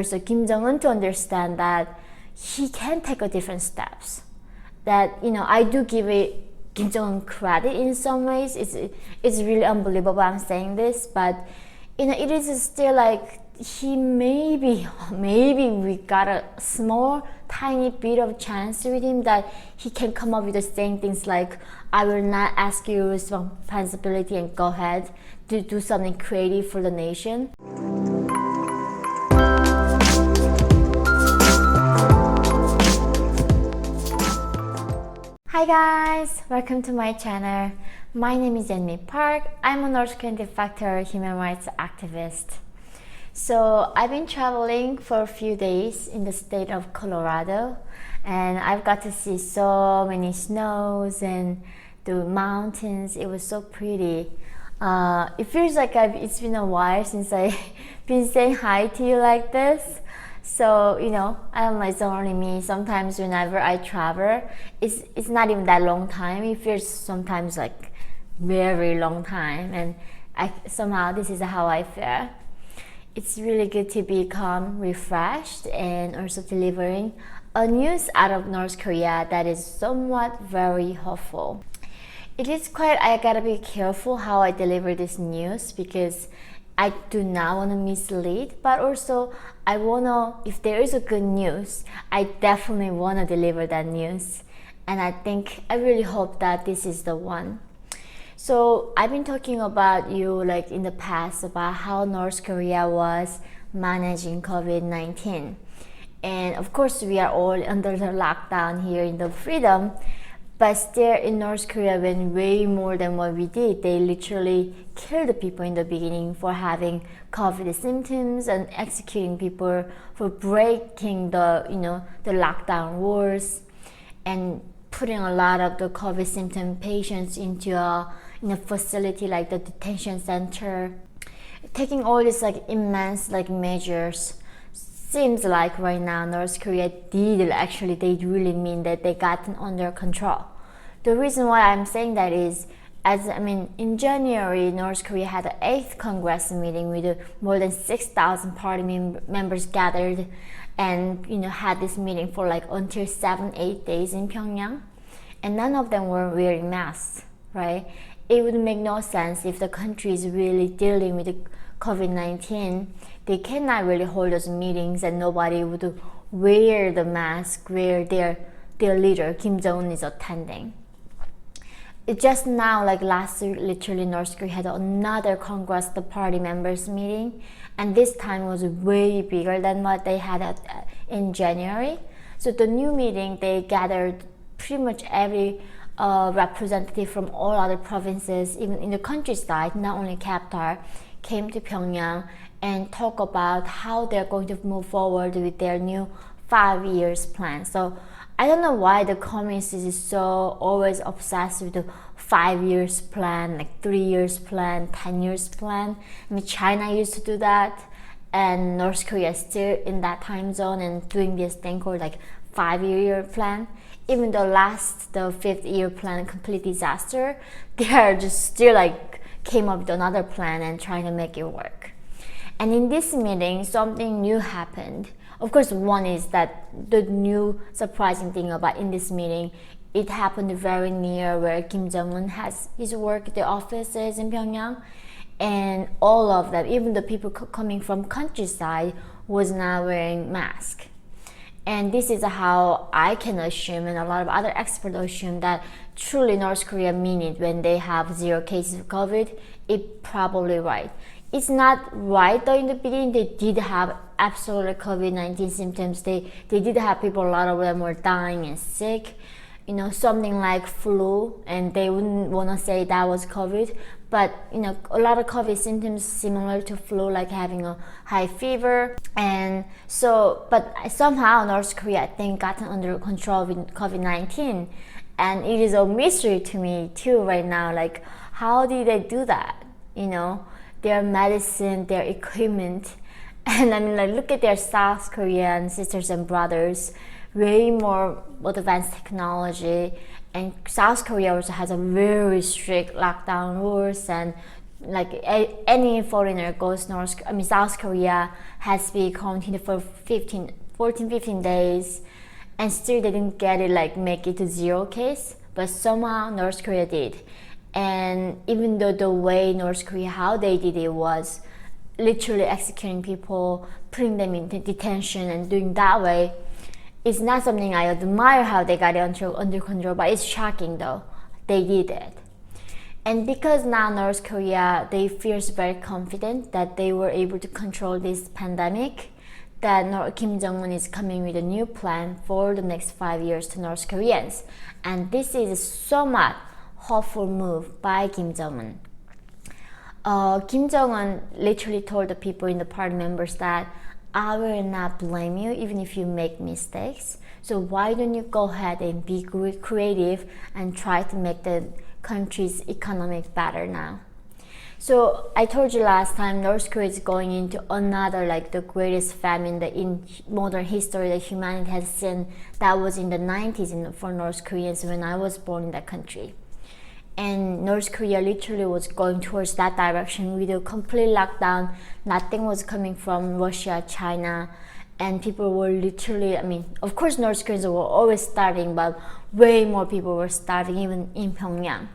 also Kim Jong-un to understand that he can take a different steps. That, I do give it Kim Jong-un credit in some ways. It's really unbelievable I'm saying this, but it is still like he maybe we got a small tiny bit of chance with him that he can come up with the saying things like, I will not ask you responsibility and go ahead to do something creative for the nation. Hi guys, welcome to my channel. My name is Yeonmi Park. I'm a North Korean de facto human rights activist. So I've been traveling for a few days in the state of Colorado, and I've got to see so many snows and the mountains. It was so pretty. It feels like it's been a while since I've been saying hi to you like this. So, I don't know, it's only me. Sometimes whenever I travel, it's not even that long time. It feels sometimes like very long time, and somehow this is how I feel. It's really good to be calm, refreshed, and also delivering a news out of North Korea that is somewhat very hopeful. It is I gotta be careful how I deliver this news because I do not want to mislead, but also if there is a good news, I definitely want to deliver that news. And I really hope that this is the one. So I've been talking about like in the past about how North Korea was managing COVID-19. And of course, we are all under the lockdown here in the freedom. But still in North Korea went way more than what we did. They literally killed the people in the beginning for having COVID symptoms and executing people for breaking the lockdown rules and putting a lot of the COVID symptom patients into a facility like the detention center. Taking all these immense measures. Seems like right now North Korea they really mean that they got it under control. The reason why I'm saying that is, in January, North Korea had the 8th Congress meeting with more than 6,000 party members gathered and had this meeting for until 7-8 days in Pyongyang, and none of them were wearing masks, right? It would make no sense if the country is really dealing with COVID-19. They cannot really hold those meetings and nobody would wear the mask where their leader Kim Jong-un is attending. It just now, last week, literally North Korea had another Congress, the party members meeting, and this time was way bigger than what they had in January. So the new meeting, they gathered pretty much every representative from all other provinces, even in the countryside, not only capital, came to Pyongyang and talk about how they're going to move forward with their new 5 years plan. So I don't know why the communists is so always obsessed with the 5 years plan, 3 years plan, 10 years plan. China used to do that, and North Korea is still in that time zone and doing this thing called 5-year plan. Even though the 5th year plan, complete disaster, they are just still came up with another plan and trying to make it work. And in this meeting, something new happened. Of course, one is that the new surprising thing about in this meeting, it happened very near where Kim Jong-un has his work, the offices in Pyongyang, and all of them, even the people coming from countryside, was not wearing masks. And this is how I can assume, and a lot of other experts assume, that truly North Korea mean it when they have 0 cases of COVID. It's probably right. It's not right though. In the beginning, they did have absolutely COVID-19 symptoms. They did have people, a lot of them were dying and sick, something like flu, and they wouldn't want to say that was COVID. But a lot of COVID symptoms similar to flu, like having a high fever. And so, but somehow North Korea, I think, gotten under control with COVID-19. And it is a mystery to me too right now, how did they do that? Their medicine, their equipment. And look at their South Korean sisters and brothers, way more advanced technology. And South Korea also has a very strict lockdown rules and like any foreigner goes South Korea has to be quarantined for 15 days, and still they didn't get it, like make it to 0 case, but somehow North Korea did. And even though the way North Korea, how they did it was literally executing people, putting them in detention and doing that way, it's not something I admire how they got it under control, but it's shocking though. They did it. And because now North Korea, they feels very confident that they were able to control this pandemic, that Kim Jong-un is coming with a new plan for the next 5 years to North Koreans. And this is so much hopeful move by Kim Jong-un. Kim Jong-un literally told the people in the party members that I will not blame you even if you make mistakes. So why don't you go ahead and be creative and try to make the country's economic better now. So I told you last time, North Korea is going into another, like the greatest famine that in modern history that humanity has seen. That was in the 90s for North Koreans when I was born in that country. And North Korea literally was going towards that direction with a complete lockdown. Nothing was coming from Russia, China, and people were literally, of course North Koreans were always starving, but way more people were starving even in Pyongyang.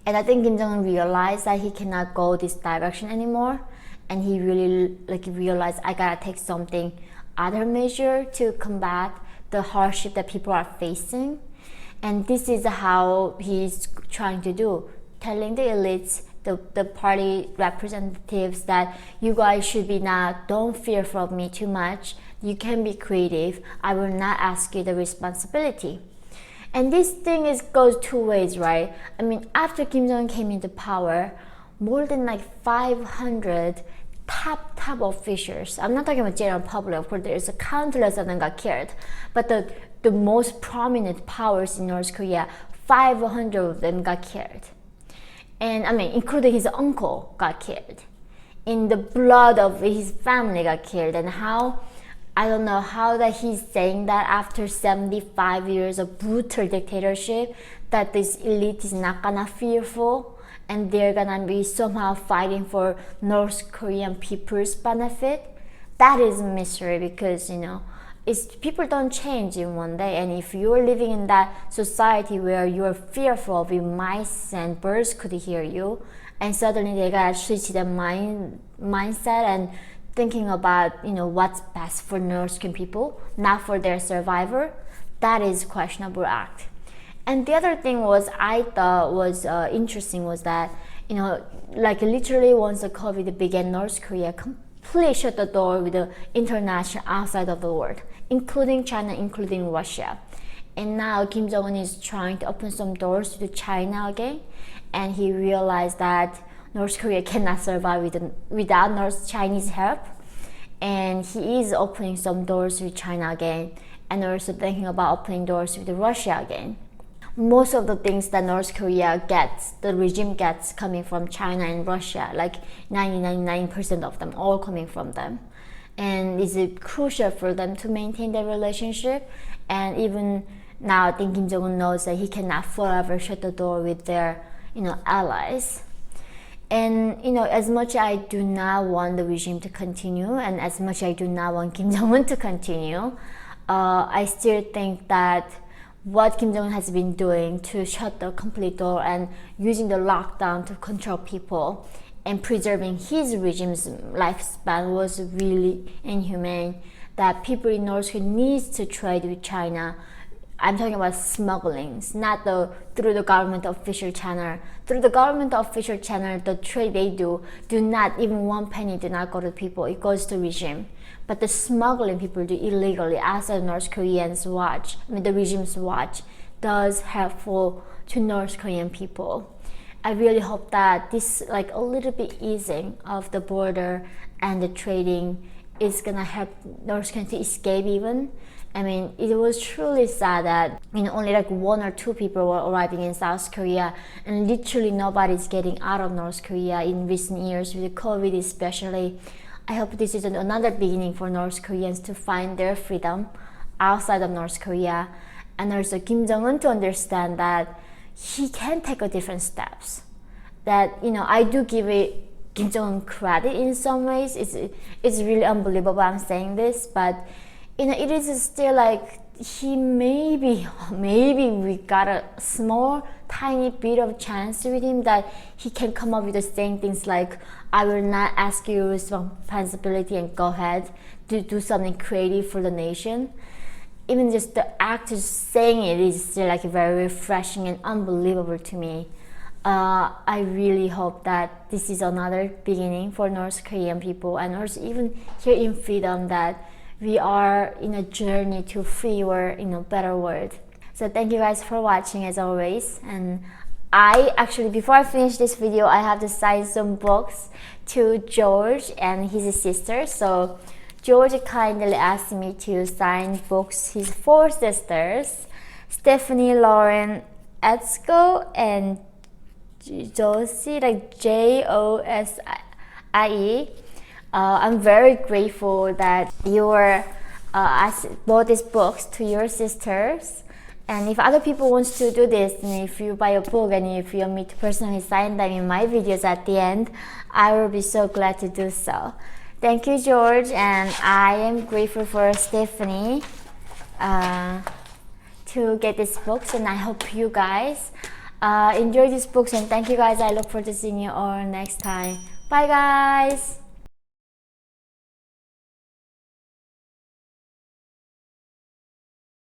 And I think Kim Jong-un realized that he cannot go this direction anymore, and he really realized I gotta take something other measure to combat the hardship that people are facing. And this is how he's trying to do, telling the elites, the party representatives that you guys should be not, don't fear from me too much. You can be creative. I will not ask you the responsibility. And this thing goes two ways, right? After Kim Jong-un came into power, more than 500 top officials, I'm not talking about general public, of course there's a countless of them got killed, but the most prominent powers in North Korea, 500 of them got killed. And including his uncle got killed. In the blood of his family got killed. And how, I don't know how that he's saying that after 75 years of brutal dictatorship, that this elite is not gonna fearful and they're gonna be somehow fighting for North Korean people's benefit. That is a mystery, because people don't change in one day, and if you're living in that society where you're fearful of mice and birds could hear you, and suddenly they gotta switch their mindset and thinking about what's best for North Korean people, not for their survivor, that is questionable act. And the other thing I thought was interesting was that literally once the COVID began, North Korea completely shut the door with the international outside of the world, including China, including Russia. And now Kim Jong-un is trying to open some doors to China again, and he realized that North Korea cannot survive without North Chinese help, and he is opening some doors with China again, and also thinking about opening doors with Russia again. Most of the things that North Korea gets, the regime gets coming from China and Russia, like 99% of them, all coming from them. And it's crucial for them to maintain their relationship. And even now, I think Kim Jong-un knows that he cannot forever shut the door with their, allies. And as much I do not want the regime to continue, and as much I do not want Kim Jong-un to continue, I still think that what Kim Jong-un has been doing to shut the complete door and using the lockdown to control people and preserving his regime's lifespan was really inhumane. That people in North Korea needs to trade with China. I'm talking about smugglings, not through the government official channel. Through the government official channel, the trade they do not, even one penny do not go to people, it goes to regime. But the smuggling people do illegally outside North Koreans' watch, the regime's watch, does helpful to North Korean people. I really hope that this, a little bit easing of the border and the trading is gonna help North Korea to escape even. It was truly sad that only 1 or 2 people were arriving in South Korea, and literally nobody's getting out of North Korea in recent years, with COVID especially. I hope this is another beginning for North Koreans to find their freedom outside of North Korea, and also Kim Jong-un to understand that he can take different steps. that, you know, I do give Jong credit in some ways. It's really unbelievable I'm saying this, but you know, it is still like he maybe we got a small tiny bit of chance with him that he can come up with the saying things like, I will not ask you responsibility and go ahead to do something creative for the nation. Even just the act of saying it is still like very refreshing and unbelievable to me. I really hope that this is another beginning for North Korean people, and also even here in Freedom, that we are in a journey to freer, you know, better world. So thank you guys for watching as always. And I actually, before I finish this video, I have to sign some books to George and his sister. So George kindly asked me to sign books, his 4 sisters, Stephanie, Lauren, Etsko, and Josie, like Josie. I'm very grateful that you bought these books to your sisters. And if other people want to do this, and if you buy a book and if you want me to personally sign them in my videos at the end, I will be so glad to do so. Thank you, George, and I am grateful for Stephanie to get these books, and I hope you guys enjoy these books, and thank you guys. I look forward to seeing you all next time. Bye guys.